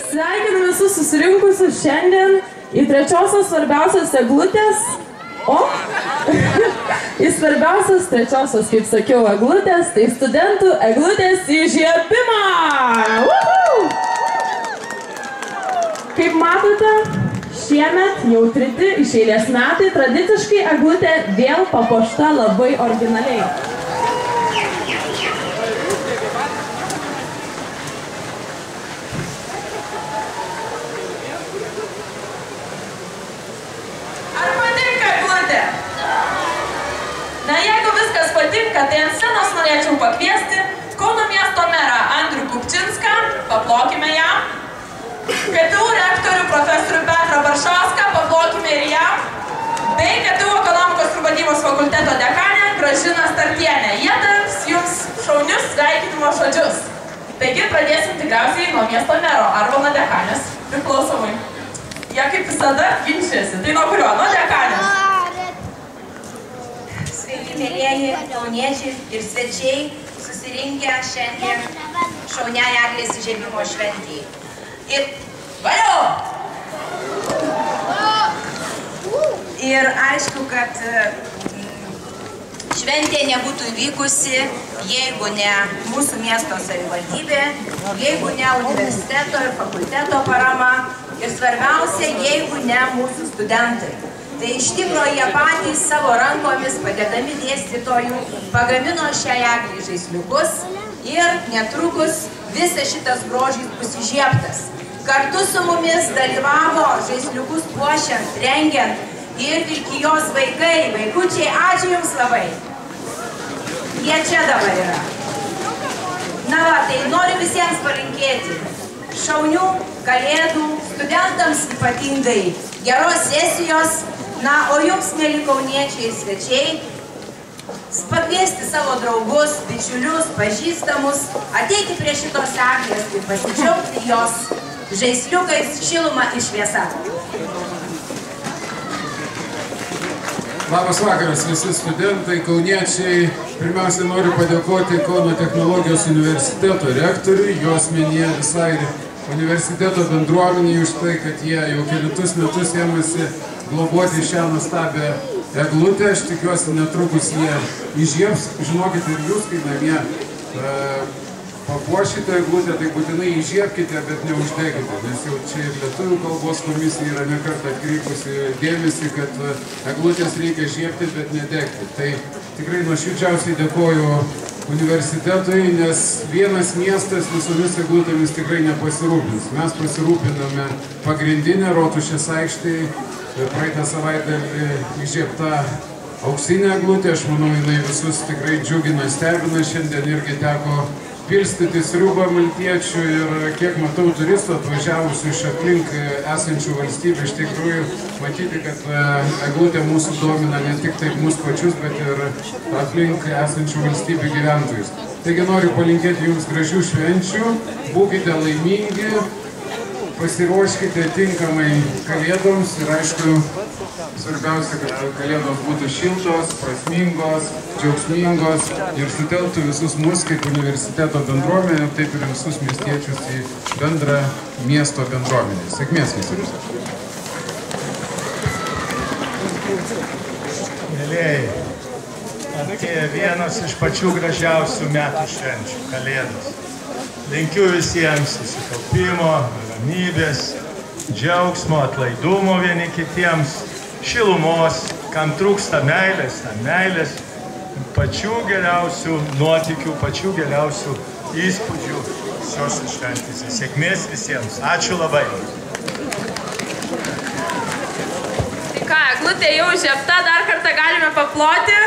Sveikinu visus susirinkusius šiandien į trečiosios svarbiausios eglutės, į svarbiausios trečiosios, kaip sakiau, eglutės, tai studentų eglutės įžiebimą! Kaip matote, šiemet jau treti iš eilės metai tradiciškai eglutė vėl papuošta labai originaliai. Ar patinka eglutė? Na, jeigu viskas patinka, tai ant scenos norėčiau pakviesti Kauno miesto merą Andrių Kupčinską, paplokime jam. KTU rektorių profesorių Petrą Baršauską, paplokime ir jam, bei KTU ekonomikos ir vadybos fakulteto dekanę Gražiną Startienę. Jie tars jums šaunius sveikinimo žodžius. Taigi pradėsim tikriausiai nuo miesto mero arba nuo dekanės, priklausomai. Jie kaip visada ginčiasi. Tai nuo kurio? Nuo dekanės. Sveiki, mėlieji kauniečiai ir svečiai susirinkę šiandien šauniai Eglės įžiebimo šventei. Ir valio! Ir aišku, kad šventė nebūtų įvykusi, jeigu ne mūsų miesto savivaldybė, jeigu ne universiteto ir fakulteto parama ir svarbiausia, jeigu ne mūsų studentai. Tai iš tikro jie patys savo rankomis, padėdami dėstytojų, pagamino šiai eglei žaisliukus ir netrukus visas šitas grožis bus įžiebtas. Kartu su mumis dalyvavo žaisliukus puošiant, rengiant ir Vilkijos vaikai, vaikučiai, ačiū jums labai. Jie čia dabar yra. Na va, tai noriu visiems palinkėti šaunių kalėdų, studentams ypatingai geros sesijos, na, o jums, mėly kauniečiai ir svečiai, pakviesti savo draugus, bičiulius, pažįstamus, ateiti prie šitos eglės ir pasidžiaugti jos žaisliukais, šiluma ir šviesa. Labas vakaras visi studentai, kauniečiai. Pirmiausia, noriu padėkoti Kauno technologijos universiteto rektoriui, jo asmenyje visai universiteto bendruomeniai už tai, kad jie jau kelintus metus ėmėsi globoti šią nuostabią eglutę. Aš tikiuosi, netrukus jie įžiebs. Žinokite, ir jūs, kai namie papuošite eglutę, tai būtinai įžiebkite, bet neuždegite, nes jau čia ir Lietuvių kalbos komisija yra nekartą atkreipusi dėmesį, kad eglutės reikia žiebti, bet nedegti. Tai tikrai nuoširdžiausiai dėkoju universitetui, nes vienas miestas visomis eglutėmis tikrai nepasirūpins. Mes pasirūpiname pagrindinę Rotušės aikštėje, praeitą savaitę įžiebta auksinė eglutė. Aš manau, jinai visus tikrai džiugina, stebina. Šiandien irgi teko pilstyti sriubą maltiečių ir kiek matau turistų atvažiavusių iš aplink esančių valstybių, iš tikrųjų matyti, kad eglutė mūsų domina ne tik taip mus pačius, bet ir aplink esančių valstybių gyventojus. Taigi noriu palinkėti jums gražių švenčių, būkite laimingi, pasiruoškite tinkamai kalėdoms ir aišku, svarbiausia, kad kalėdos būtų šiltos, prasmingos, džiaugsmingos ir sutelktų visus mus kaip universiteto bendruomenę, taip ir visus miestiečius į bendrą miesto bendruomenę. Sėkmės visiems. Mėlėjai, atėjo vienas iš pačių gražiausių metų švenčių – Kalėdos. Linkiu visiems susikaupimo, ramybės, džiaugsmo, atlaidumo vieni kitiems, šilumos, kam trūksta meilės, pačių geriausių nuotykių, pačių geriausių įspūdžių šios šventės. Sėkmės visiems. Ačiū labai. Tai ką, eglutė jau žiebta, dar kartą galime paploti.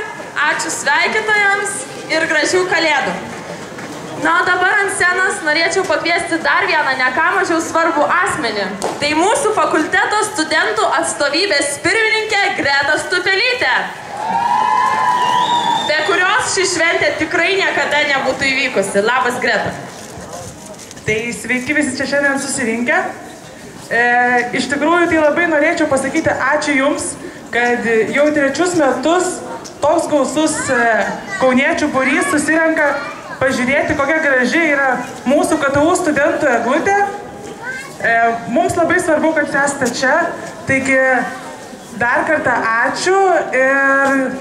Ačiū sveikintojams ir gražių kalėdų. Na, o dabar ant scenos norėčiau pakviesti dar vieną ne ką mažiau svarbų asmenį. Tai mūsų fakulteto studentų atstovybės pirmininkė Greta Stupelytė, be kurios ši šventė tikrai niekada nebūtų įvykusi. Labas, Greta. Tai sveiki visi čia šiandien susirinkę. Iš tikrųjų, tai labai norėčiau pasakyti ačiū Jums, kad jau trečius metus toks gausus kauniečių būrys susirenka pažiūrėti, kokia graži yra mūsų KTU studentų eglutė. Mums labai svarbu, kad jūs esate čia, taigi dar kartą ačiū ir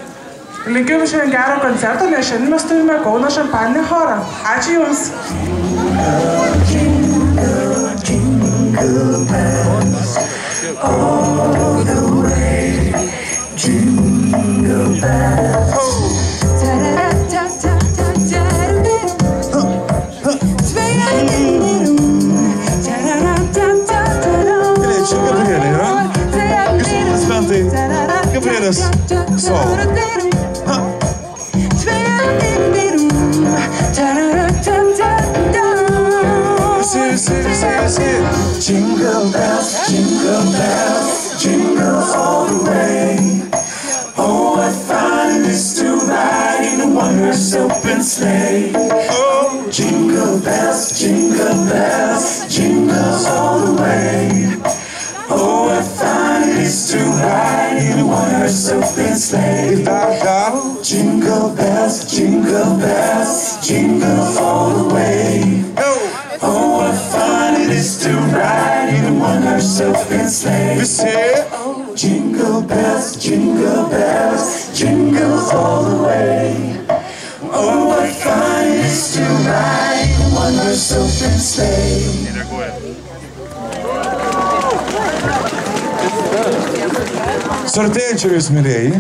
linkiu jums šiandien gero koncerto, nes šiandien mes turime Kauno šampaninį chorą. Ačiū jums. Jingle bells all the way, jingle bells. Gabrielės solo. Jingle bells, jingle all the way. Oh, what fun it is to ride in a one-horse open sleigh. Oh, jingle bells, jingle all the way. Oh, what fun it is to ride in a one-horse open sleigh. Jingle bells, jingle all the way. Oh, what fun it is to ride in a one-horse open sleigh. Oh, jingle bells, jingle all the way. Oh, what fun it is to ride in a one-horse open sleigh. Su artėjančiu jūs, mylėjai.